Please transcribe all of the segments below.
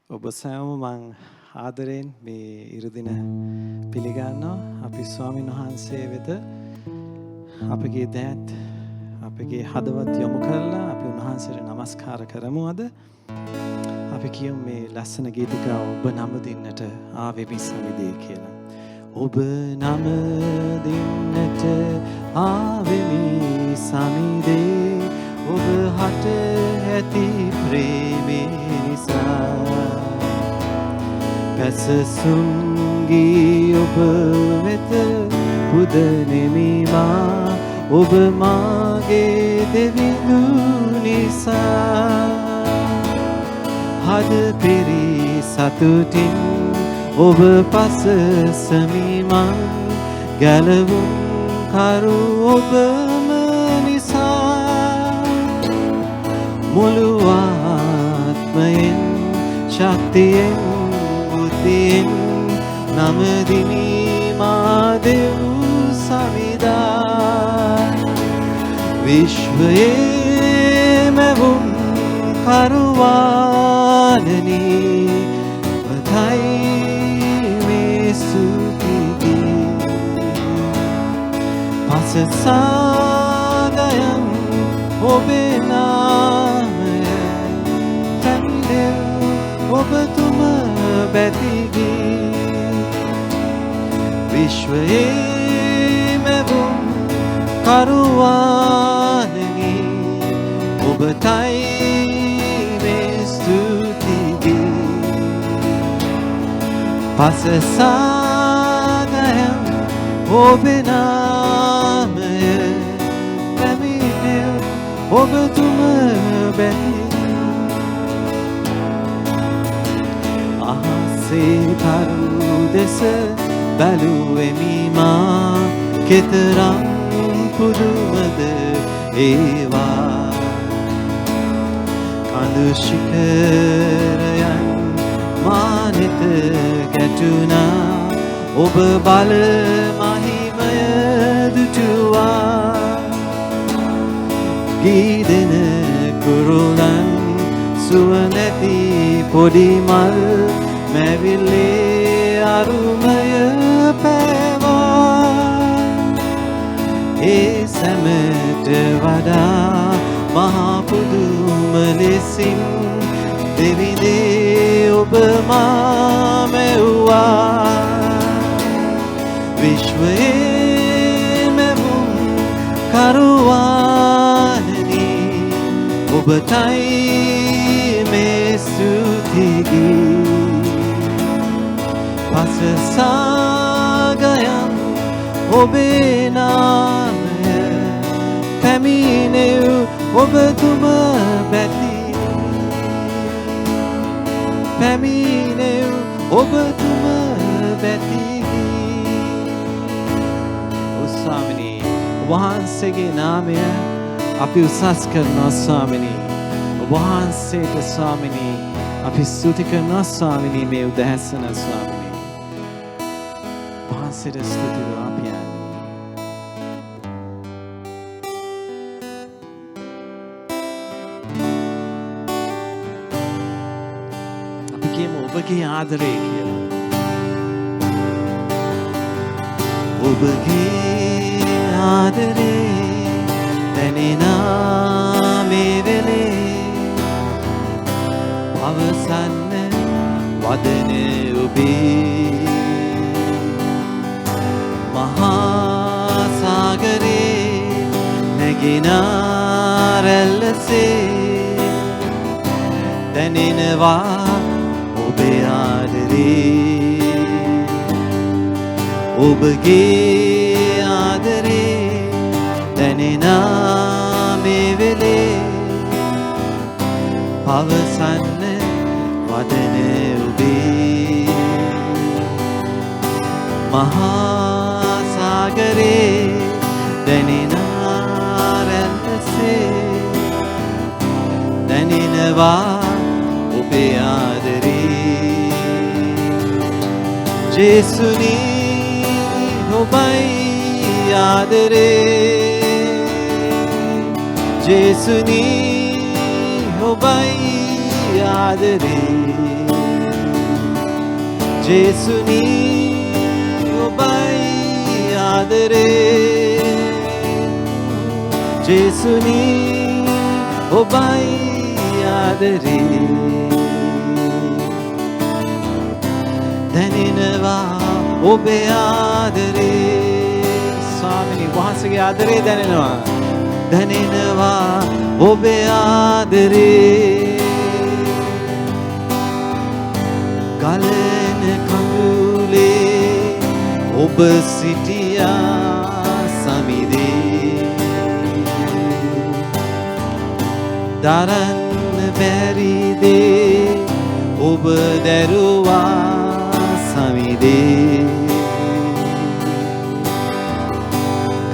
ඔබ සෑම මං ආදරයෙන් මේ ඉරුදින පිළිගන්නවා. අපි ස්වාමීන් වහන්සේ වෙත අපගේ දෑත් අපගේ හදවත් යොමු කරලා අපි උන්වහන්සේට নমස්කාර කරමු. අද අපි කියමු මේ ලස්සන ගීතිකාව ඔබ නම දෙන්නට ආවෙමි සමිදේ කියලා. ඔබ නම දෙන්නට ආවෙමි සමිදේ ඔබ හට ඇති ප්‍රේමේ නිසා පැසසුන්ගී ඔබ වෙත පුදනෙමිමා ඔබ මාගේ දෙවිඳු නිසා හද පිරි සතුටින් ඔබ පසසමිමන් ගැලවුම් කරු ඔබම නිසා මුළු ආත්මයෙන් ශක්තියෙන් බුද්ධියෙන් නමදිමි මා දෙව් සමිදා විශ්වයේ මැවුම් කරුවානනි පතයි මේ සුතිගී පසසාගයම් ඔබේ නාමය පැමිණෙව් ඔබතුම බැතිගී විශ්වයේ මැවුම් කරුවානනි ඔබටයි මේ ස්තුතිගී පසසාගයම් ඔබේ නාමය පැමිණෙව් ඔබතුම බැතිගී අහසේ කරු දෙස බැලුවෙමි මා කෙතරම් පුදුමද ඒවා කඳු ශිඛරයන් මානෙත ගැටුණා ඔබ බල මහිමය දුටුවා ගීදෙන කුරුලන් සුව නැති පොඩි මල් මැවිල්ලේ අරුමය පැවා ඒ සැමට වඩා මහා පුදුම ලෙසින් දෙවිදේ ඔබ මා මැව්වා විශ්වයේ මැවුම් කරුවානනි ඔබටයි මේ ස්තුතිගී පසසාගයම් ඔබේ නාමය පැමිණෙව් ඔබතුම බැතිගී පැමිණෙව් ඔබතුම බැතිගී ස්වාමිනී වහන්සේගේ නාමය අපි උසස් කරනවා ස්වාමිනී වහන්සේට ස්වාමිනී අපි ස්තුති කරනවා ස්වාමිනී මේ උදෑසන ස්වාමිනී වහන්සේට ස්තුති කරනවා අපි ඔබගේ ආදරේ කියලා ඔබගේ ආදරේ දැනෙනා මේ වෙලේ අවසන්න වදන ඔබේ මහා සාගරේ නැගිනා රැල්ලසේ දැනෙනවා ඔබේ ආදරේ ඔබගේ ආදරේ දැනෙනා මේ වෙලේ පවසන්න වදන ඔබේ මහා සාගරේ දැනෙනා රැල්ලසේ දැනෙනවා ඔබේ ආදරේ ජේසුනී ඔබයි ආදරේ ජේසුනී ඔබයි ආදරේ ජේසුනි ඔබයි ආදරේ ජේසුනි ඔබයි ආදරේ දැනෙනවා ඔබේ ආදරේ ස්වාමිනී වහන්සේගේ ආදරේ දැනෙනවා ඔබේ ආදරේ ගලන කඳුලේ ඔබ සිටියා සමිදේ දරන්න බැරි දේ ඔබ දැරුවා සමිදේ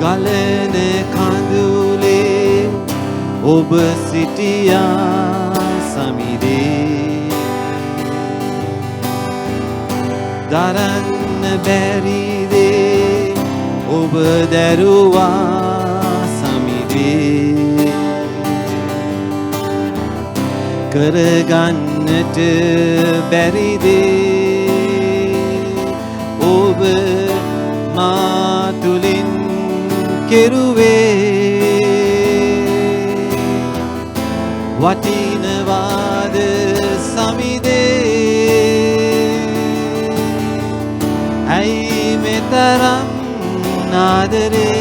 ගලන කඳුලේ ඔබ සිටියා සමිදේ දරන්න බැරි දේ ඔබ දැරුවා සමිදේ කරගන්නට බැරි දේ ඔබ මා තුලින් කෙරුවේ වටිනවාද සමිදේ ඇයි මෙතරම් ආදරේ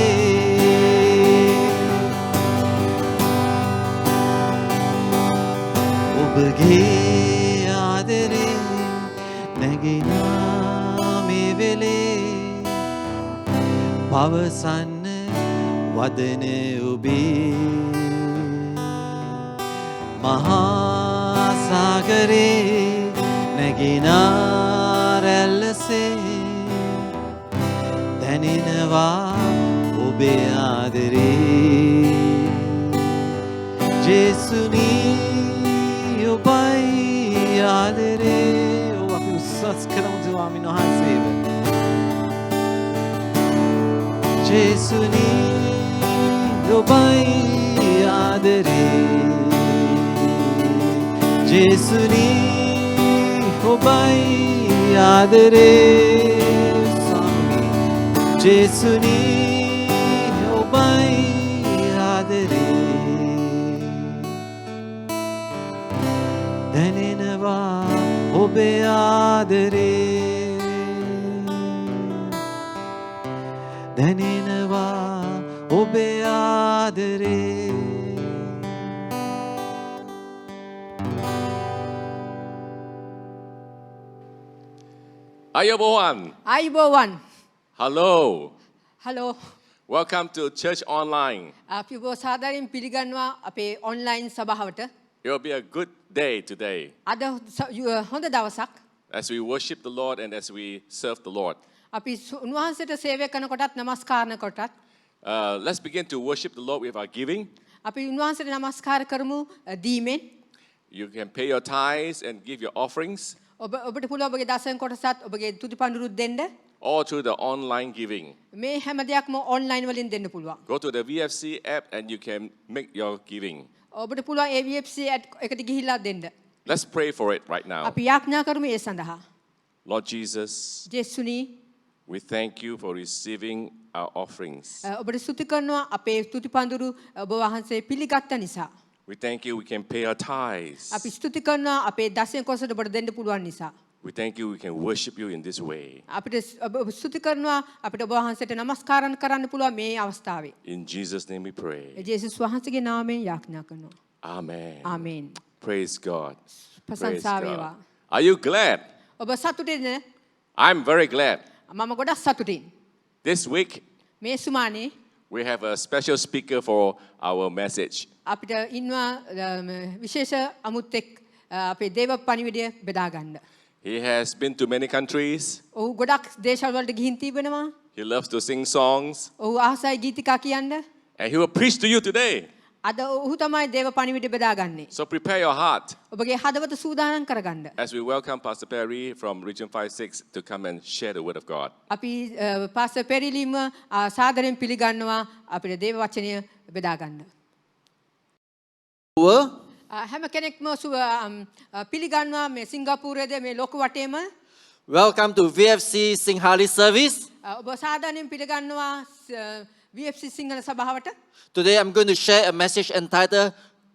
ඔබගේ ආදරේ නැගිනා මේ වෙලේ පවසන්න වදන ඔබේ මහා සාගරේ නැගිනා රැල්ලසේ දැනෙනවා ඔබේ ආදරේ ජේසුනි ඔබයි ආදරේ ඔබ අපි උස්සස් කරමු ස්වාමීන් වහන්සේව ජේසුනි ඔබයි ආදරේ ජේසුනි ඔබයි ආදරේ ජේසුනි ඔබයි ආදරේ දැනෙනවා ඔබේ ආදරේ දැනෙනවා ඔබේ ආදරේ අයබෝවන් Hello. Hello Welcome to Church Online. අපි ඔබ සාදරයෙන් පිළිගන්නවා අපේ ඔන්ලයින් සභාවට It will be a good day today අද හොඳ දවසක් as we worship the Lord and as we serve the Lord. අපි උන්වහන්සේට සේවය කරන කොටත් නමස්කාර කොටත් Let's begin to worship the Lord with our giving. අපි උන්වහන්සේට නමස්කාර කරමු දීමෙන් You can pay your tithes and give your offerings, ඔබට පුළුවන් ඔබගේ දසම් කොටසත් ඔබගේ තුති පඬුරුත් දෙන්න or through the online giving. මේ හැම දෙයක්ම ඔන්ලයින් වලින් දෙන්න පුළුවන් Go to the VFC app and you can make your giving. ඔබට පුළුවන් AVFC එකට ගිහිල්ලා දෙන්න Let's pray for it right now. අපි යාඥා කරමු ඒ සඳහා Lord Jesus, ජේසුනි we thank you for receiving our offerings. ඔබට ස්තුති කරනවා අපේ ස්තුති පඬුරු ඔබ වහන්සේ පිළිගත්ත නිසා We thank you we can pay our tithes. අපි ස්තුති කරනවා අපේ දසම් කොටසට ඔබට දෙන්න පුළුවන් නිසා We thank you we can worship you in this way. අපිට ස්තුති කරනවා අපිට ඔබ වහන්සේට නමස්කාර කරන්න පුළුවන් මේ අවස්ථාවේ. In Jesus' name we pray. ජේසුස් වහන්සේගේ නාමයෙන් යාඥා කරනවා. Amen. ආමේන්. Praise God. Praise ප්‍රශංසා God. වේවා. Are you glad? ඔබ සතුටින්ද? I'm very glad. මම ගොඩක් සතුටින්. This week මේ සුමානේ we have a special speaker for our message. අපිට ඉන්නවා විශේෂ අමුත්තෙක් අපේ දේව පණිවිඩය බෙදා ගන්න. He has been to many countries. ඔහු ගොඩක් දේශවල වලට ගිහින් තිබෙනවා. He loves to sing songs. ඔහු ආසයි ගීතිකා කියන්න. And he will preach to you today. අද ඔහු තමයි දේව පණිවිඩය බෙදාගන්නේ. So prepare your heart ඔබගේ හදවත සූදානම් කරගන්න. as we welcome Pastor Perry from Region 5-6 to come and share the word of God. අපි පාස්ටර් පෙරිලිම සාදරයෙන් පිළිගන්නවා අපිට දේව වචනය බෙදාගන්න. හැම කෙනෙක්ම පිළිගන්නවා මේ සිංගප්පූරුවේද මේ ලෝක වටේම Welcome to VFC Singhali service. ඔබ සාධාරණයෙන් පිළිගන්නවා VFC සිංහල සභාවට. Today I'm going to share a message entitled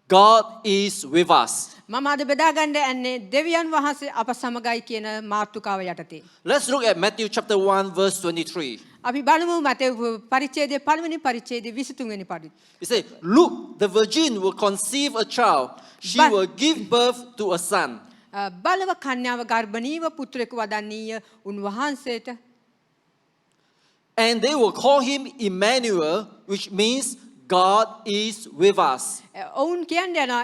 God is with us. මම අද බෙදාගන්න යන්නේ දෙවියන් වහන්සේ අප සමගයි කියන මාතෘකාව යටතේ. Let's look at Matthew chapter 1 verse 23. අපි බලමු මතෙව් පරිච්ඡේදයේ පළවෙනි පරිච්ඡේදයේ 23 වෙනි පරිදි. It says, "Look, the virgin will conceive a child. She But- will give birth to a son. බලව කන්‍යාව ගර්භණීව පුත්‍රයෙකු වදන්නීය උන්වහන්සේට. And they will call him Emmanuel, which means God is with us." ඔවුන් කියන්නේ යනවා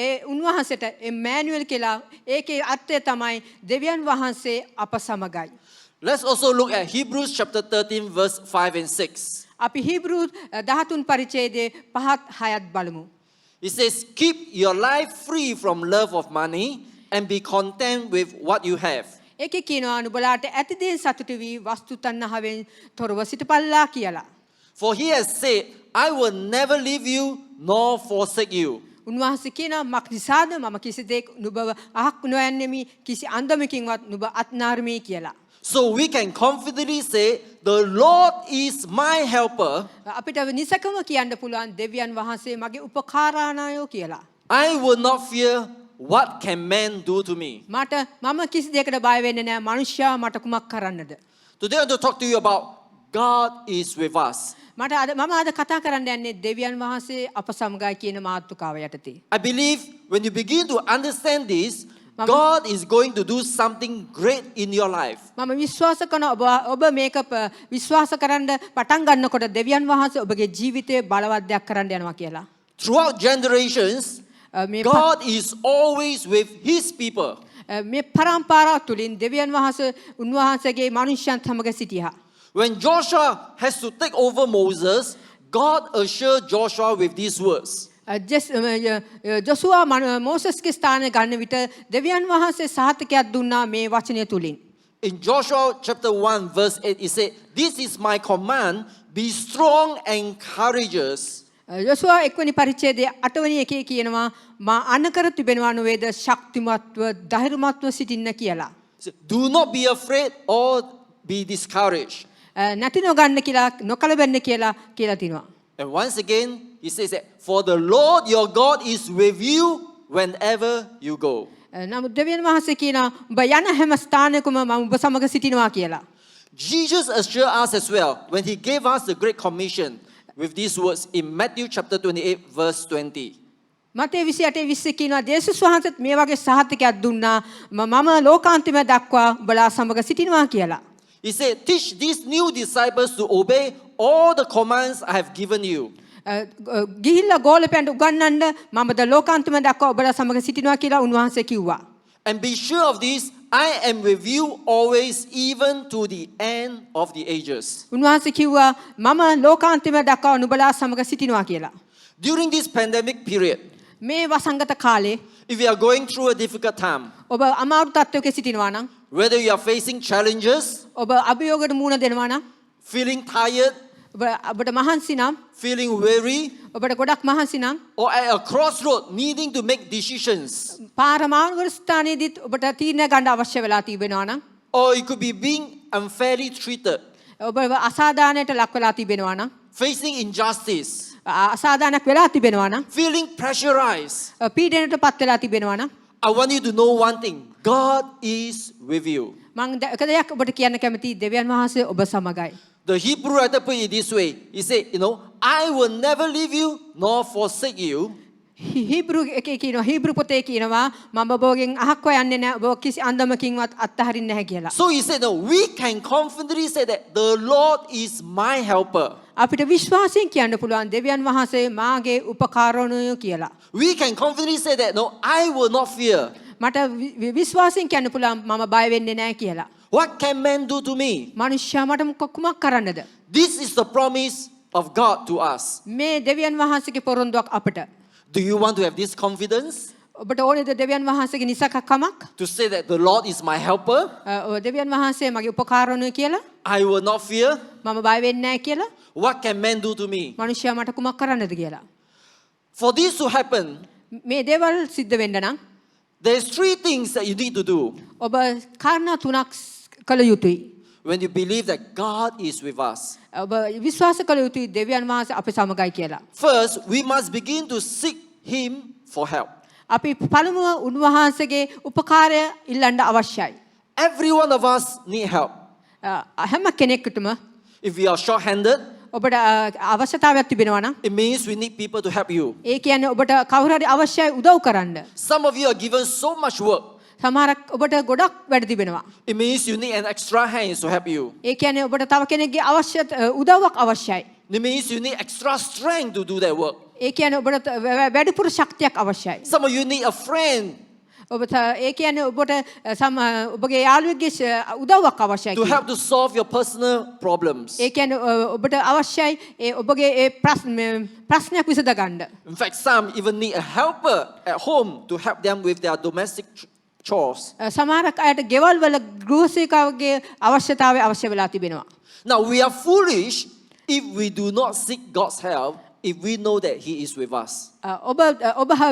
ඒ උන්වහන්සේට එම්මැනුවෙල් කියලා. ඒකේ අර්ථය තමයි දෙවියන් වහන්සේ අප සමගයි. Let's also look at Hebrews chapter 13 verse 5 and 6. අපි හීබ්‍රු 13 පරිච්ඡේදයේ 5ත් 6ත් බලමු. It says, "Keep your life free from love of money and be content with what you have." ඒකේ කියනවා නුඹලාට ඇති දේ සතුටු වී වස්තු තණ්හාවෙන් තොරව සිටපල්ලා කියලා. For he has said, "I will never leave you nor forsake you." උන්වහන්සේ කියනවා මක් නිසාද මම කිසි දෙයක් නුඹව අහක් නොයන්නෙමි කිසි අන්දමකින්වත් නුඹ අත්නාර්මී කියලා. So we can confidently say, "The Lord is my helper. අපිට නිසකම කියන්න පුළුවන් දෙවියන් වහන්සේ මගේ උපකාරානායෝ කියලා. I will not fear what can man do to me." මට මම කිසි දෙයකට බය වෙන්නේ නැහැ. මිනිස්සයා මට කුමක් කරන්නද? Today I want to talk to you about God is with us. මම අද කතා කරන්න යන්නේ දෙවියන් වහන්සේ අප සමගයි කියන මාතෘකාව යටතේ. I believe when you begin to understand this, Mama- God is going to do something great in your life. මම විශ්වාස කරන ඔබ මේක විශ්වාස කරන්න පටන් ගන්නකොට දෙවියන් වහන්සේ ඔබගේ ජීවිතයේ බලවත් දෙයක් කරන්න යනවා කියලා. Throughout generations, මේ God is always with his people. මේ පරම්පරාව තුළින් දෙවියන් වහන්සේ උන්වහන්සේගේ මනුෂ්‍යයන් සමග සිටියා. When Joshua has to take over Moses, God assured Joshua with these words. ජොසුවා මෝසස්ගේ ස්ථානය ගන්න විට දෙවියන් වහන්සේ සහතිකයක් දුන්නා මේ වචනය තුළින්. In Joshua chapter 1 verse 8, it said, "This is my command, be strong and courageous." යොසුවා 1 වෙනි පරිච්ඡේදයේ 8 වෙනි එකේ කියනවා මා අනකර තිබෙනවා නොවේද ශක්තිමත්ව ධෛර්යමත්ව සිටින්න කියලා. Do not be afraid or be discouraged. නැති නොගන්න කියලා නොකලබෙන්න කියලා තිනවා. And once again, he says that, "For the Lord your God is with you whenever you go." නමුත් දෙවියන් වහන්සේ කියනවා ඔබ යන හැම ස්ථානයකම මම ඔබ සමග සිටිනවා කියලා. Jesus assured us as well when he gave us the Great Commission with these words in Matthew chapter 28 verse 20. මතේ 28:20 කියනවා දේශුස් වහන්සේත් මේ වගේ සහතිකයක් දුන්නා මම ලෝකාන්තිම දක්වා ඔබලා සමග සිටිනවා කියලා. He said, "Teach these new disciples to obey all the commands I have given you." ගිහිල්ලා ගෝලපැන්ට උගන්වන්න මමද ලෝකාන්තිම දක්වා ඔබලා සමග සිටිනවා කියලා උන්වහන්සේ කිව්වා. "And be sure of this, I am with you always, even to the end of the ages." උන්වහන්සේ කිව්වා මම ලෝකාන්තිම දක්වා නුඹලා සමග සිටිනවා කියලා. During this pandemic period, මේ වසංගත කාලේ if you are going through a difficult time, ඔබ අමාරු තත්ත්වයක සිටිනවා නම් whether you are facing challenges, ඔබ අභියෝගයට මුහුණ දෙනවා නම් feeling tired, ඔබට මහන්සි නම් feeling weary, ඔබට ගොඩක් මහන්සි නම් or at a crossroad needing to make decisions, පාරමාර්ග ස්ථානයේදීත් ඔබට තීරණ ගන්න අවශ්‍ය වෙලා තිබෙනවා නම් or you could be being unfairly treated, ඔබ අසාධාරණයට ලක් වෙලා තිබෙනවා නම් facing injustice, අසාධාරණයක් වෙලා තිබෙනවා නම් feeling pressurized. පීඩනයට පත් වෙලා තිබෙනවා නම් I want you to know one thing. God is with you. මම එක දෙයක් ඔබට කියන්න කැමතියි දෙවියන් වහන්සේ ඔබ සමගයි. The Hebrew writer put it this way. He said, "I will never leave you nor forsake you." හීබ්‍රු එකේ කියනවා හීබ්‍රු පොතේ කියනවා මම ඔබගෙන් අහක් හොයන්නේ නැහැ ඔබ කිසි අන්දමකින්වත් අත්හරින්නේ නැහැ කියලා. So he said, "No, we can confidently say that the Lord is my helper." අපිට විශ්වාසයෙන් කියන්න පුළුවන් දෙවියන් වහන්සේ මාගේ උපකාරණය කියලා. We can confidently say that, "No, I will not fear." මට විශ්වාසයෙන් කියන්න පුළුවන් මම බය වෙන්නේ නැහැ කියලා. What can man do to me? මිනිස්සයා මට කුමක් කරන්නද? This is the promise of God to us. මේ දෙවියන් වහන්සේගේ පොරොන්දුවක් අපට. Do you want to have this confidence? ඔබට ඕනේද දෙවියන් වහන්සේගේ නිසකකමක්? To say that the Lord is my helper, දෙවියන් වහන්සේ මගේ උපකාරණය කියලා? I will not fear. මම බය වෙන්නේ නැහැ කියලා? What can man do to me? මිනිස්සයා මට කුමක් කරන්නද කියලා? For this to happen, මේ දේවල් සිද්ධ වෙන්න නම් there's three things that you need to do. ඔබ කාරණා තුනක් කළ යුතුයි. when you believe that God is with us. ඔබ විශ්වාස කළ යුතුයි දෙවියන් වහන්සේ අප සමගයි කියලා. First, we must begin to seek Him for help. අපි පළමුව උන්වහන්සේගේ උපකාරය ඉල්ලන්න අවශ්‍යයි. Every one of us need help. හැම කෙනෙකුටම If we are short-handed, ඔබට අවශ්‍යතාවයක් තිබෙනවා නම් it means we need people to help you. ඒ කියන්නේ ඔබට කවුරු හරි අවශ්‍යයි උදව් කරන්න. Some of you are given so much work. සමහරක් ඔබට ගොඩක් වැඩ තිබෙනවා. It means you need an extra hand to help you. ඒ කියන්නේ ඔබට තව කෙනෙක්ගේ උදව්වක් අවශ්‍යයි. It means you need extra strength to do that work. ඒ කියන්නේ ඔබට වැඩිපුර ශක්තියක් අවශ්‍යයි. Some of you need a friend ඔබ ඒ කියන්නේ ඔබට ඔබගේ යාළුවෙක්ගේ උදව්වක් අවශ්‍යයි. to help to solve your personal problems. ඒ කියන්නේ ඔබට අවශ්‍යයි ඔබගේ ප්‍රශ්නයක් විසඳ ගන්න. In fact, some even need a helper at home to help them with their domestic chores. සමහරක් අයට ගෙවල් වල ගෘහසේවකගේ අවශ්‍යතාවය අවශ්‍ය වෙලා තිබෙනවා. Now, we are foolish if we do not seek God's help if we know that He is with us. ඔබ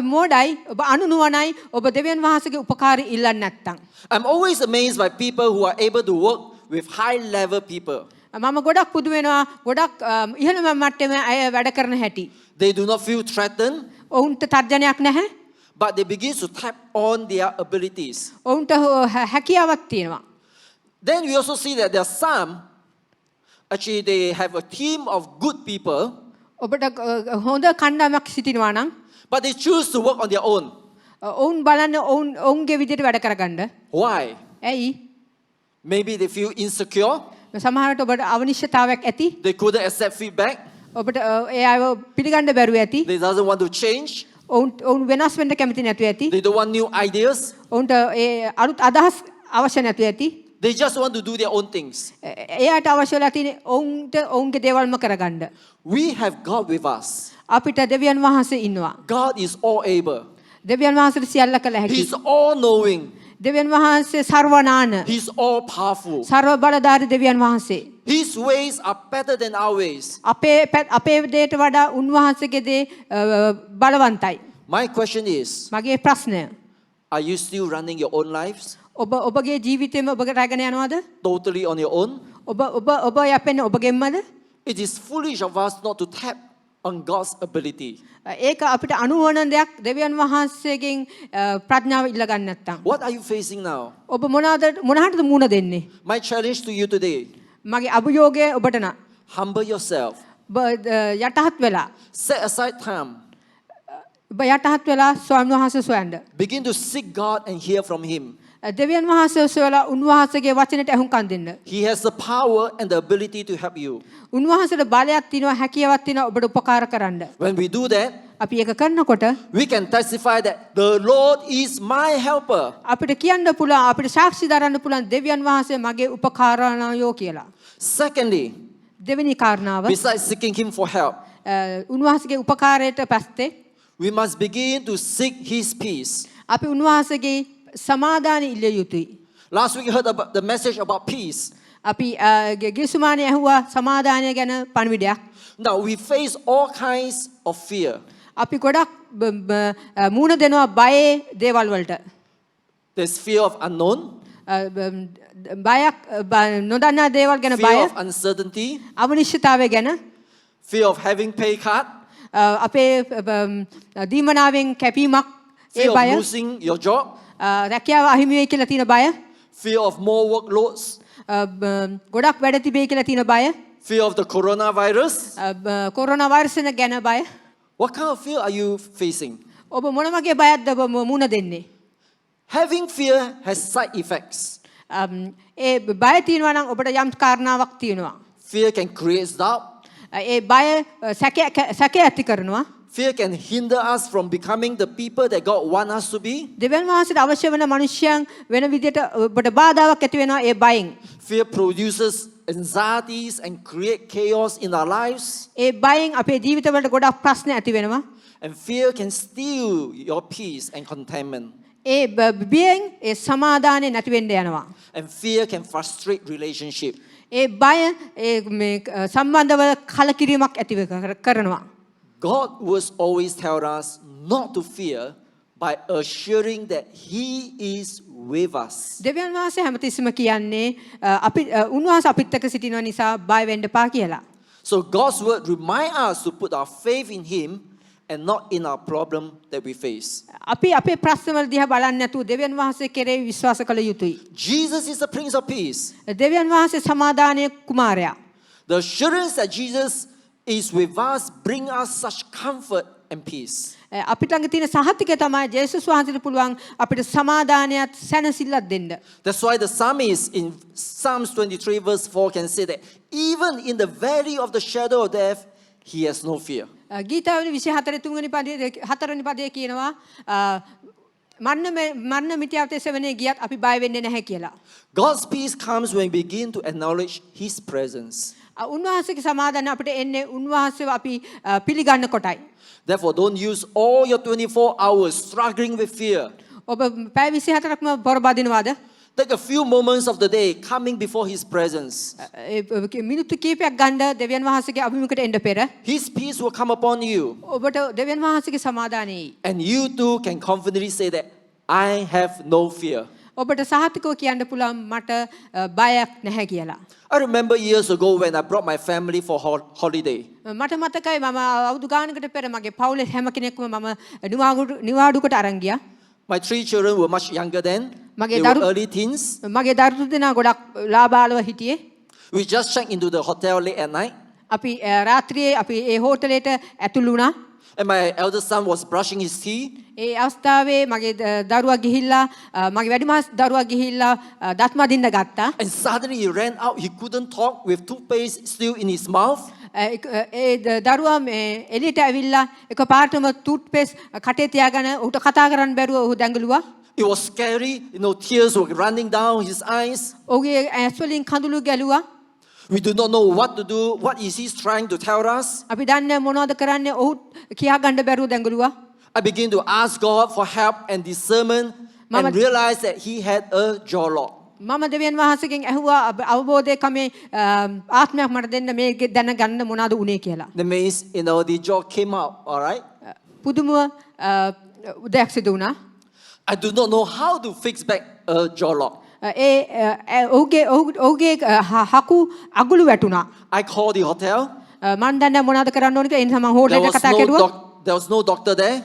මෝඩයි ඔබ අනුනුවණයි ඔබ දෙවියන් වහන්සේගේ උපකාරය ඉල්ලන්නේ නැත්නම්. I'm always amazed by people who are able to work with high-level people. මම ගොඩක් පුදු වෙනවා ගොඩක් ඉහළම මට්ටමේ අය වැඩ කරන හැටි. They do not feel threatened, ඔවුන්ට තර්ජනයක් නැහැ. but they begin to tap on their abilities. ඔවුන්ට හැකියාවක් තියෙනවා. Then we also see that there are some, actually they have a team of good people, ඔබට හොඳ කණ්ඩායමක් සිටිනවා නම් but they choose to work on their own. ඔවුන් බලන්න ඔවුන්ගේ විදිහට වැඩ කරගන්න. Why? ඇයි? Maybe they feel insecure, සමහරවිට ඔබට අවනිශ්චිතතාවයක් ඇති. they couldn't accept feedback, ඔබට ඒ අයව පිළිගන්න බැරුව ඇති. they doesn't want to change, ඔවුන් වෙනස් වෙන්න කැමති නැතුව ඇති. they don't want new ideas, ඔවුන්ට ඒ අලුත් අදහස් අවශ්‍ය නැතුව ඇති. they just want to do their own things. එයාට අවශ්‍ය වෙලා තියෙන්නේ ඔවුන්ට ඔවුන්ගේ දේවල්ම කරගන්න. We have God with us. අපිට දෙවියන් වහන්සේ ඉන්නවා. God is all able. දෙවියන් වහන්සේට සියල්ල කළ හැකියි. He's all knowing. දෙවියන් වහන්සේ සර්වනාන. He's all powerful. සර්ව බලධාරී දෙවියන් වහන්සේ. His ways are better than our ways. අපේ දේට වඩා උන්වහන්සේගේ දේ බලවන්තයි. My question is, මගේ ප්‍රශ්නය are you still running your own lives ඔබගේ ජීවිතේම ඔබ රැගෙන යනවද? totally on your own? ඔබ යැපෙන්නේ ඔබගෙන්මද? It is foolish of us not to tap on God's ability. ඒක අපිට අනුවන දෙයක් දෙවියන් වහන්සේගෙන් ප්‍රඥාව ඉල්ල ගන්න නැත්තම්. What are you facing now? ඔබ මොනහටද මුණ දෙන්නේ? My challenge to you today, මගේ අභියෝගය ඔබට න humble yourself. යටහත් වෙලා Set aside time. ඔබ යටහත් වෙලා ස්වාමීන් වහන්සේ සොයන්න. Begin to seek God and hear from Him. දෙවියන් වහන්සේ සොයලා උන්වහන්සේගේ වචනයට ඇහුම්කන් දෙන්න. He has the power and the ability to help you. උන්වහන්සේට බලයක් තියෙනවා හැකියාවක් තියෙනවා ඔබට උපකාර කරන්න. When we do that, අපි ඒක කරනකොට we can testify that the Lord is my helper. අපිට කියන්න පුළුවන් අපිට සාක්ෂි දරන්න පුළුවන් දෙවියන් වහන්සේ මගේ උපකාරණයෝ කියලා. Secondly, දෙවෙනි කාරණාව besides seeking Him for help, උන්වහන්සේගේ උපකාරයට පස්සේ we must begin to seek His peace. අපි උන්වහන්සේගේ සමාදානය ඉල්ල යුතුයි. Last week you heard about the message about peace. අපි ගිසුමානේ ඇහුවා සමාදානය ගැන පණිවිඩයක්. Now we face all kinds of fear. අපි ගොඩක් මූණ දෙනවා බයේ දේවල් වලට. There's fear of unknown, බයක් නොදන්නා දේවල් ගැන බය, fear of uncertainty, අවනිශ්චිතතාවය ගැන, fear of having pay cut, අපේ දීමනාවෙන් කැපීමක් ඒ fear බය, of losing your job, රැකියාව අහිමි වෙයි කියලා තියෙන බය, fear of more workloads, ගොඩක් වැඩ තිබේ කියලා තියෙන බය, fear of the coronavirus. Corona වෛරසය ගැන බය. What kind of fear are you facing? ඔබ මොන වගේ බයක්ද ඔබ මුණ දෙන්නේ? Having fear has side effects. ඒ බය තියෙනවා නම් ඔබට යම් කාරණාවක් තියෙනවා. Fear can create doubt. ඒ බය සැක ඇති කරනවා. Fear can hinder us from becoming the people that God wants us to be. දෙවියන් වහන්සේට අවශ්‍ය වෙන මිනිසයන් වෙන විදිහට ඔබට බාධාවක් ඇති වෙනවා ඒ බයෙන්. Fear produces anxieties and create chaos in our lives. ඒ බයෙන් අපේ ජීවිතවලට ගොඩක් ප්‍රශ්න ඇති වෙනවා. And fear can steal your peace and contentment. ඒ බයෙන් ඒ සමාදානය නැති වෙන්න යනවා. And fear can frustrate relationship. ඒ බය මේ සම්බන්ධව කලකිරීමක් ඇති කරනවා. God will always tell us not to fear by assuring that He is with us. දෙවියන් වහන්සේ හැමතිස්සෙම කියන්නේ අපි උන්වහන්සේ අපිත් එක්ක සිටින නිසා බය වෙන්න එපා කියලා. So God's word remind us to put our faith in Him and not in our problem that we face. අපි අපේ ප්‍රශ්නවල දිහා බලන්නේ නැතුව දෙවියන් වහන්සේ කෙරෙහි විශ්වාස කළ යුතුයි. Jesus is the Prince of Peace. දෙවියන් වහන්සේ සමාදානයේ කුමාරයා. The assurance that Jesus is with us bring us such comfort and peace. අපිට ළඟ තියෙන සහතිකය තමයි ජේසුස් වහන්සේට පුළුවන් අපිට සමාදානයත් සැනසෙල්ලක් දෙන්න. That's why the psalmist in Psalms 23 verse 4 can say that even in the valley of the shadow of death, he has no fear. ගීතාවල 24 තුන්වෙනි පදයේ 4වෙනි පදයේ කියනවා මරණ මිටියට එසවෙනේ ගියත් අපි බය වෙන්නේ නැහැ කියලා. God's peace comes when we begin to acknowledge His presence. උන්වහන්සේගේ සමාදාන අපිට එන්නේ උන්වහන්සේව අපි පිළිගන්න කොටයි. Therefore, don't use all your 24 hours struggling with fear. ඔබ පැය 24ක්ම බොර බදිනවාද? Take a few moments of the day coming before His presence. මිනිත්තු කීපයක් ගන්න දෙවියන් වහන්සේගේ අභිමුඛයට එන්න පෙර His peace will come upon you. ඔබට දෙවියන් වහන්සේගේ සමාදානය එයි. And you too can confidently say that I have no fear. ඔබට සහතිකව කියන්න පුළුවන් මට බයක් නැහැ කියලා. I remember years ago when I brought my family for holiday. මට මතකයි මම අවුරුදු ගානකට පෙර මගේ පවුලේ හැම කෙනෙක්ම මම නිවාඩුවකට අරන් ගියා. My 3 children were much younger then. මගේ They were දරු early teens. මගේ දරු දෙනා ගොඩක් ලාබාලව හිටියේ. We just checked into the hotel late at night. අපි රාත්‍රියේ අපි ඒ හෝටලේට ඇතුළු වුණා. And my eldest son was brushing his teeth. ඒ අවස්ථාවේ මගේ දරුවා ගිහිල්ලා මගේ වැඩිමහල් දරුවා ගිහිල්ලා දත් මදින්න ගත්තා. And suddenly he ran out. He couldn't talk with toothpaste still in his mouth. ඒ දරුවා එළියට ඇවිල්ලා එකපාරටම ටූත්පේස්ට් කටේ තියාගෙන උට කතා කරන්න බැරුව ඔහු දැඟලුවා. It was scary. Tears were running down his eyes. ඔහුගේ ඇස් වලින් කඳුළු ගැලුවා. We do not know what to do. What is he trying to tell us? අපි දන්නේ මොනවද කරන්නේ ඔහු කියා ගන්න බැරුව දැඟලුවා. I began to ask God for help and discernment and realized that he had a jaw lock. මම දෙවියන් වහන්සේගෙන් ඇහුවා අවබෝධයකමේ ආත්මයක් මට දෙන්න මේ දැනගන්න මොනවද උනේ කියලා. That means, the jaw came out, all right? පුදුම උදයක් සිදු වුණා. I do not know how to fix back a jaw lock. ඔහුගේ හකු අගුළු වැටුණා. I called the hotel. මම දන්නේ මොනවද කරන්න ඕන කියලා ඒ නිසා මම හෝටලෙට කතා කරුවා. There was no doctor there.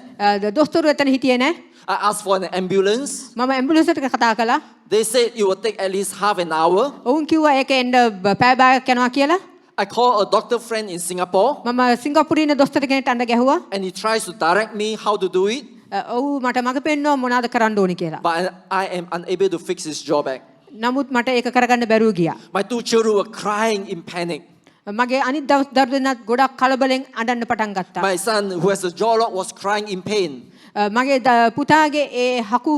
දොස්තරු එතන හිටියේ නැහැ. I asked for an ambulance. මම ඇම්බුලන්ස් එකට කතා කළා. They said it would take at least half an hour. ඔවුන් කිව්වා ඒක එන්න පැය භාගයක් යනවා කියලා. I called a doctor friend in Singapore. මම සිංගප්පූරුවේ ඉන්න දොස්තර කෙනෙක්ට අඬ ගැහුවා. And he tries to direct me how to do it. ඔව් මට මඟ පෙන්වනවා මොනවද කරන්න ඕනි කියලා. But I am unable to fix his jaw back. නමුත් මට ඒක කරගන්න බැරුව ගියා. My 2 children were crying in panic. මගේ අනිත් දරු දෙනාත් ගොඩක් කලබලෙන් අඬන්න පටන් ගත්තා. My son, who has a jaw lock, was crying in pain. මගේ පුතාගේ ඒ හකු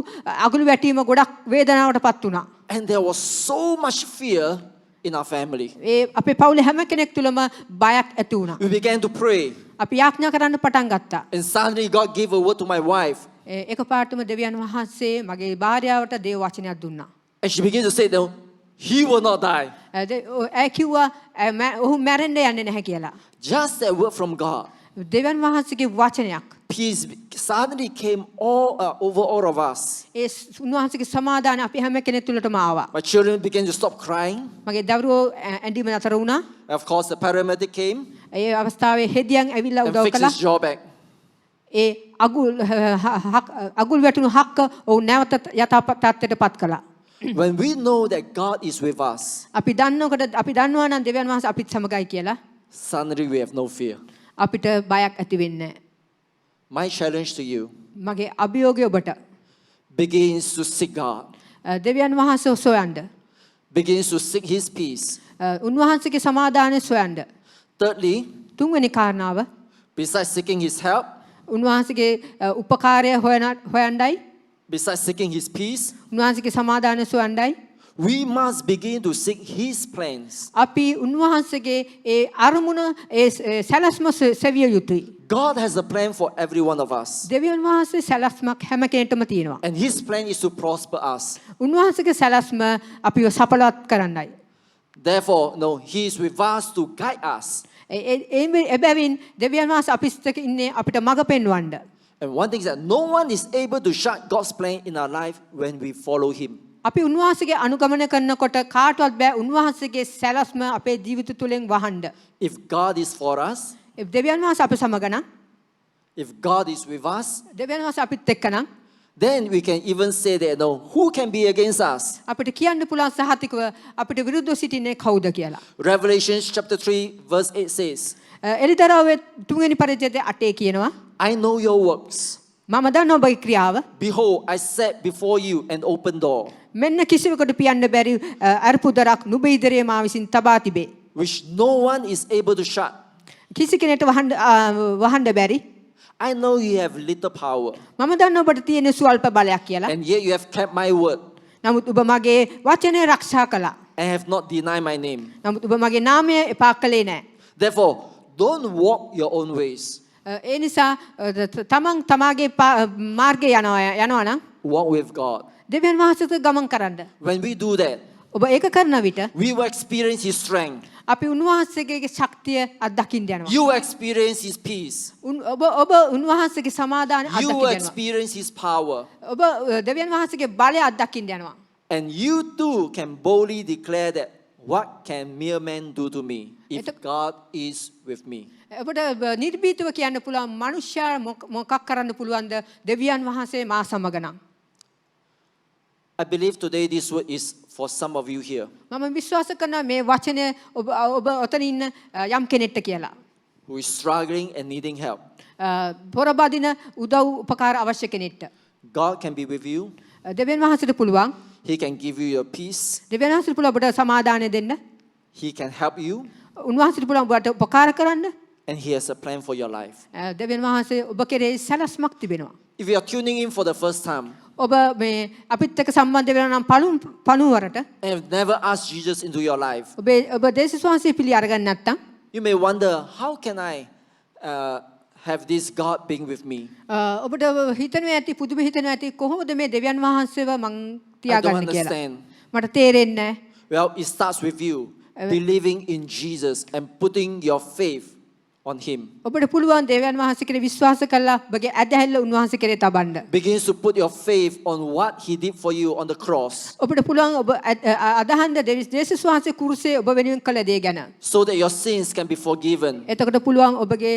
අගුළු වැටීම ගොඩක් වේදනාවටපත් වුණා. And there was so much fear in our family. ඒ අපේ පවුලේ හැම කෙනෙක් තුළම බයක් ඇති වුණා. We began to pray. අපි යාඥා කරන්න පටන් ගත්තා. And suddenly God gave a word to my wife. එකපාරටම දෙවියන් වහන්සේ මගේ භාර්යාවට දේව වචනයක් දුන්නා. And she began to say, no, he will not die. ඇය කිව්වා ඔහු මැරෙන්න යන්නේ නැහැ කියලා. Just that word from God. දෙවියන් වහන්සේගේ වචනයක්. Peace suddenly came over all of us. ඒ උන්වහන්සේගේ සමාදාන අපි හැම කෙනෙක් තුළටම ආවා. My children began to stop crying. මගේ දරුවෝ ඇඬීම නතර වුණා. Of course, the paramedic came ඒ අවස්ථාවේ හෙදියන් ඇවිල්ලා and උදව් fixed කළා. his jaw back. ඒ අගුල් වැටුණු හක්ක ඔවුන් නැවත යථාර්ථ තත්ත්වයටපත් කළා. When we know that God is with us, අපි දන්නවා නම් දෙවියන් වහන්සේ අපිත් සමගයි කියලා suddenly we have no fear. අපිට බයක් ඇති වෙන්නේ නැහැ. My challenge to you මගේ අභියෝගය ඔබට begins to seek God, දෙවියන් වහන්සේ සොයන්න. begins to seek His peace. උන්වහන්සේගේ සමාදානය සොයන්න. Thirdly, තුන්වෙනි කාරණාව besides seeking His help, උන්වහන්සේගේ උපකාරය හොයන්නයි. besides seeking His peace, උන්වහන්සේගේ සමාදානය සොයන්නයි. we must begin to seek His plans. අපි උන්වහන්සේගේ ඒ අරමුණ ඒ සැලැස්ම සෙවිය යුතුයි. God has a plan for every one of us. දෙවියන් වහන්සේ සැලැස්මක් හැම කෙනෙක්ටම තියෙනවා. And His plan is to prosper us. උන්වහන්සේගේ සැලැස්ම අපිව සඵලවත් කරන්නයි. Therefore, no, He is with us to guide us. එබැවින් දෙවියන් වහන්සේ අපිට ඉන්නේ අපිට මඟ පෙන්වන්න. And one thing is that no one is able to shut God's plan in our life when we follow Him. අපි උන්වහන්සේගේ අනුගමනය කරනකොට කාටවත් බෑ උන්වහන්සේගේ සැලැස්ම අපේ ජීවිත තුළින් වහන්න. If God is for us, දෙවියන් වහන්සේ අප සමග නම්, if God is with us, දෙවියන් වහන්සේ අපිත් එක්ක නම් then we can even say that, no, who can be against us? අපිට කියන්න පුළුවන් සහතිකව අපිට විරුද්ධව සිටින්නේ කවුද කියලා. Revelation chapter 3 verse 8 says, එලිදරාවේ 3 වෙනි පරිච්ඡේදයේ 8 කියනවා I know your works. මම දන්නවා ඔබගේ ක්‍රියාව. Behold, I set before you an open door, මෙන්න කිසිවෙකුට පියන්න බැරි අර්පු දරක් නුඹ ඉදිරියේ මා විසින් තබා තිබේ. which no one is able to shut. කිසි කෙනෙකුට වහන්න බැරි. I know you have little power, මම දන්නවා ඔබට තියෙන සුවල්ප බලයක් කියලා. and yet you have kept my word නමුත් ඔබ මගේ වචනය ආරක්ෂා කළා. and have not denied my name. නමුත් ඔබ මගේ නාමය එපා කළේ නැහැ. Therefore, don't walk your own ways. ඒ නිසා තමන් තමාගේ මාර්ගය යනවා නම් Walk with God. දෙවියන් වහන්සේට ගමන් කරන්න. When we do that, ඔබ ඒක කරන විට we will experience His strength. අපි උන්වහන්සේගේ ශක්තිය අත්දකින්න යනවා. You will experience His peace. ඔබ උන්වහන්සේගේ සමාදානය You will අත්දකින්න යනවා. experience His power. ඔබ දෙවියන් වහන්සේගේ බලය අත්දකින්න යනවා. And you too can boldly declare that, what can mere man do to me if God is with me? ඔබට නිර්භීතව කියන්න පුළුවන් මනුෂ්‍යයා මොකක් කරන්න පුළුවන්ද දෙවියන් වහන්සේ මා සමග නම්. I believe today this word is for some of you here මම විශ්වාස කරනවා මේ වචනය ඔබ ඔතන ඉන්න යම් කෙනෙක්ට කියලා. who is struggling and needing help. පොරබදින උදව් උපකාර අවශ්‍ය කෙනෙක්ට. God can be with you. දෙවියන් වහන්සේට පුළුවන්. He can give you your peace. දෙවියන් වහන්සේට පුළුවන් ඔබට සමාදානය දෙන්න. He can help you. උන්වහන්සේට පුළුවන් ඔබට උපකාර කරන්න. And He has a plan for your life. දෙවියන් වහන්සේ ඔබ කෙරෙහි සැලැස්මක් තිබෙනවා. If you are tuning in for the first time ඔබ මේ අපිත් එක්ක සම්බන්ධ වෙනවා නම් පණුවරට and have never asked Jesus into your life, ඔබ දේශස් වහන්සේ පිළි අරගන්න නැත්නම් you may wonder, how can I have this God being with me? ඔබට හිතනවා ඇති පුදුම හිතනවා ඇති කොහොමද මේ දෙවියන් වහන්සේව මං I don't තියාගන්නේ කියලා. understand. මට තේරෙන්නේ නැහැ. Well, it starts with you believing in Jesus and putting your faith on Him. ඔබට පුළුවන් දෙවියන් වහන්සේ කෙරේ විශ්වාස කළා ඔබගේ ඇදහිල්ල උන්වහන්සේ කෙරේ තබන්න. Begins to put your faith on what He did for you on the cross, ඔබට පුළුවන් ඔබ අදහන්න දේශස් වහන්සේ කුරුසේ ඔබ වෙනුවෙන් කළ දේ ගැන. so that your sins can be forgiven. එතකොට පුළුවන් ඔබගේ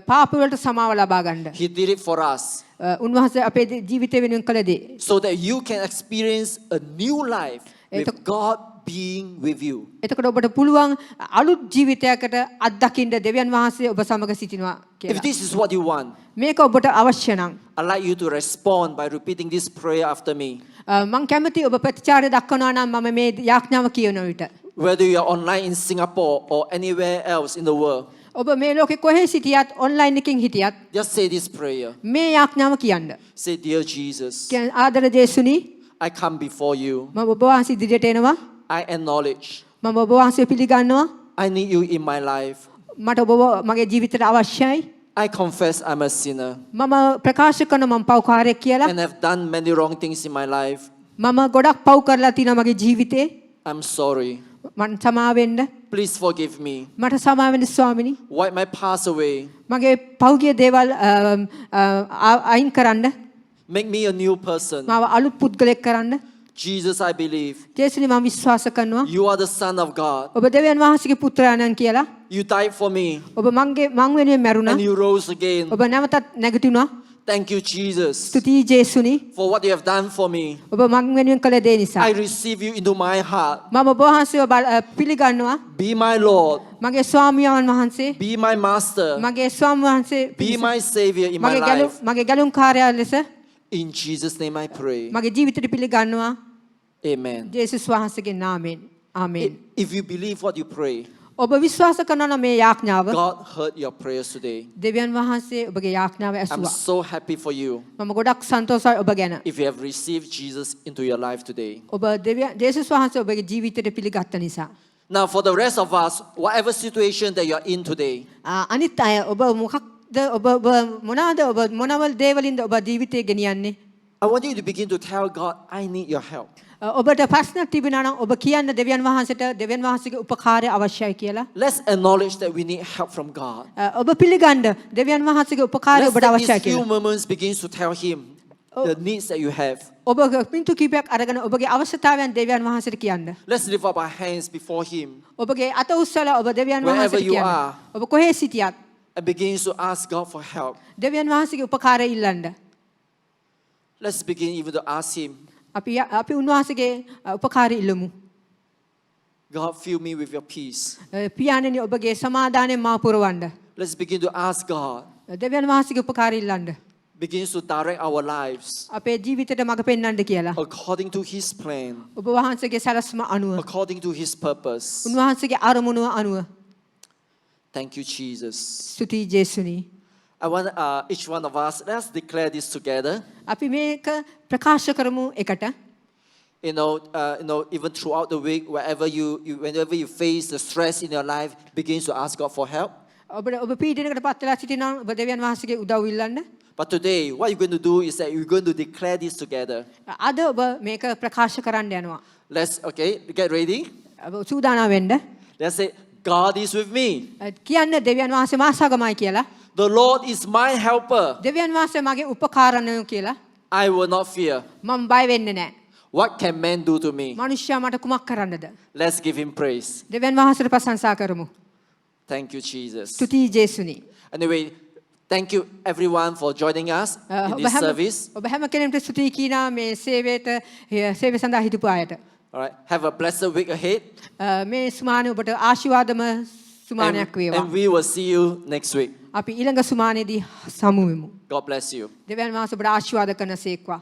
පාප වලට සමාව ලබා ගන්න. He did it for us, උන්වහන්සේ අපේ ජීවිතය වෙනුවෙන් කළ දේ. so that you can experience a new life with God being with you. එතකොට ඔබට පුළුවන් අලුත් ජීවිතයකට අත්දකින්න දෙවියන් වහන්සේ ඔබ සමග සිටිනවා If කියලා. this is what you want, මේක ඔබට අවශ්‍ය නම් I'd like you to respond by repeating this prayer after me. මම කැමති ඔබ ප්‍රතිචාරය දක්වනවා නම් මම මේ යාඥාව කියවන විට. Whether you are online in Singapore or anywhere else in the world, ඔබ මේ ලෝකේ කොහේ සිටියත් ඔන්ලයින් එකකින් හිටියත් just say this prayer. මේ යාඥාව කියන්න. Say, Dear Jesus, කියන ආදර ජේසුනි I come before you. මම ඔබ වහන්සේ ඉදිරියට එනවා. I acknowledge මම ඔබ වහන්සේ පිළිගන්නවා. I need you in my life. මට ඔබ මගේ ජීවිතයට අවශ්‍යයි. I confess I'm a sinner මම ප්‍රකාශ කරන මම පව්කාරයෙක් කියලා. and have done many wrong things in my life. මම ගොඩක් පව් කරලා තියෙනවා මගේ ජීවිතේ. I'm sorry. මට සමාව වෙන්න. Please forgive me. මට සමාව වෙන්න ස්වාමිනී. Wipe my past away. මගේ පෞගිය දේවල් අයින් කරන්න. Make me a new person. මාව අලුත් පුද්ගලෙක් කරන්න. Jesus, I believe ජේසුනි මම විශ්වාස කරනවා. you are the Son of God. ඔබ දෙවියන් වහන්සේගේ පුත්‍රයාණන් කියලා. You died for me ඔබ මං වෙනුවෙන් මැරුණා. and you rose again. ඔබ නැවතත් නැගිටිනවා. Thank you, Jesus, ස්තුතියි ජේසුනි. for what you have done for me. ඔබ මං වෙනුවෙන් කළ දේ නිසා. I receive you into my heart. මම ඔබ වහන්සේව පිළිගන්නවා. Be my Lord. මගේ ස්වාමියාණන් වහන්සේ. Be my Master. මගේ ස්වාමි වහන්සේ. Be my Savior in my life. මගේ ගැලුම් කාර්යය ලෙස In Jesus' name I pray. මගේ ජීවිතයට පිළිගන්නවා. Amen. ජේසුස් වහන්සේගේ නාමයෙන්. ආමේන්. If you believe what you pray, ඔබ විශ්වාස කරනවා නම් මේ යාඥාව God heard your prayers today. දෙවියන් වහන්සේ ඔබගේ යාඥාව I'm ඇසුවා. so happy for you මම ගොඩක් සන්තෝෂයි ඔබ ගැන. if you have received Jesus into your life today. ඔබ ජේසුස් වහන්සේ ඔබගේ ජීවිතයට පිළිගත්ත නිසා. Now, for the rest of us, whatever situation that you are in today, අනිත් අය ඔබ මොකක්ද ඔබ මොනවාද ඔබ මොනවල් දේවලින්ද ඔබ ජීවිතය ගෙනියන්නේ? I want you to begin to tell God, I need your help. ඔබට ප්‍රශ්නක් තිබෙනවා නම් ඔබ කියන්න දෙවියන් වහන්සේට දෙවියන් වහන්සේගේ උපකාරය අවශ්‍යයි කියලා. Let's acknowledge that we need help from God. ඔබ පිළිගන්න දෙවියන් වහන්සේගේ උපකාරය Let's ඔබට take අවශ්‍යයි these few කියලා. moments begins to tell Him the needs that you have. ඔබ පින්තු කීපයක් අරගෙන ඔබගේ අවශ්‍යතාවයන් දෙවියන් වහන්සේට කියන්න. Let's lift up our hands before Him ඔබගේ අත උස්සලා ඔබ දෙවියන් Wherever වහන්සේට you කියන්න. are. ඔබ කොහේ සිටියත් and begins to ask God for help. දෙවියන් වහන්සේගේ උපකාරය ඉල්ලන්න. Let's begin even to ask Him, අපි උන්වහන්සේගේ උපකාරය ඉල්ලමු. God, fill me with your peace. පියාණෙනි ඔබගේ සමාදානයෙන් මා පුරවන්න. Let's begin to ask God, දෙවියන් වහන්සේගේ උපකාරය ඉල්ලන්න. begins to direct our lives අපේ ජීවිතයට මඟ පෙන්වන්න කියලා. according to His plan, ඔබ වහන්සේගේ සැලැස්ම අනුව according to His purpose. උන්වහන්සේගේ අරමුණුව අනුව. Thank you, Jesus. ස්තුතියි ජේසුනි. I want each one of us, let's declare this together. අපි මේක ප්‍රකාශ කරමු එකට. Even throughout the week, whenever you face the stress in your life, begins to ask God for help. ඔබ පීඩනයකට පත් වෙලා සිටිනවා ඔබ දෙවියන් වහන්සේගේ උදව් ඉල්ලන්න. But today, what you're going to do is that you're going to declare this together. අද ඔබ මේක ප්‍රකාශ කරන්න යනවා. Let's, get ready. ඔබ සූදානම් වෙන්න. Let's say, God is with me. කියන්න දෙවියන් වහන්සේ මා සගමයි කියලා. The Lord is my helper. දෙවියන් වහන්සේ මගේ උපකාරණය කියලා. I will not fear. මම බය වෙන්නේ නැහැ. What can man do to me? මිනිස්සයා මට කුමක් කරන්නද? Let's give him praise. දෙවියන් වහන්සේට ප්‍රශංසා කරමු. Thank you, Jesus. ස්තුතියි ජේසුනි. Anyway, thank you everyone for joining us in this service. ඔබ හැම කෙනෙකුට ස්තුතියි කියනවා මේ සේවයට සේවය සඳහා හිටපු අයට. All right. Have a blessed week ahead. මේ සුමානේ ඔබට ආශිර්වාදම සුමානයක් වේවා. And we will see you next week. අපි ඊළඟ සුමානේදී සමු වෙමු. God bless you. දෙවියන් වහන්සේ ඔබට ආශිර්වාද කරනසේක්වා.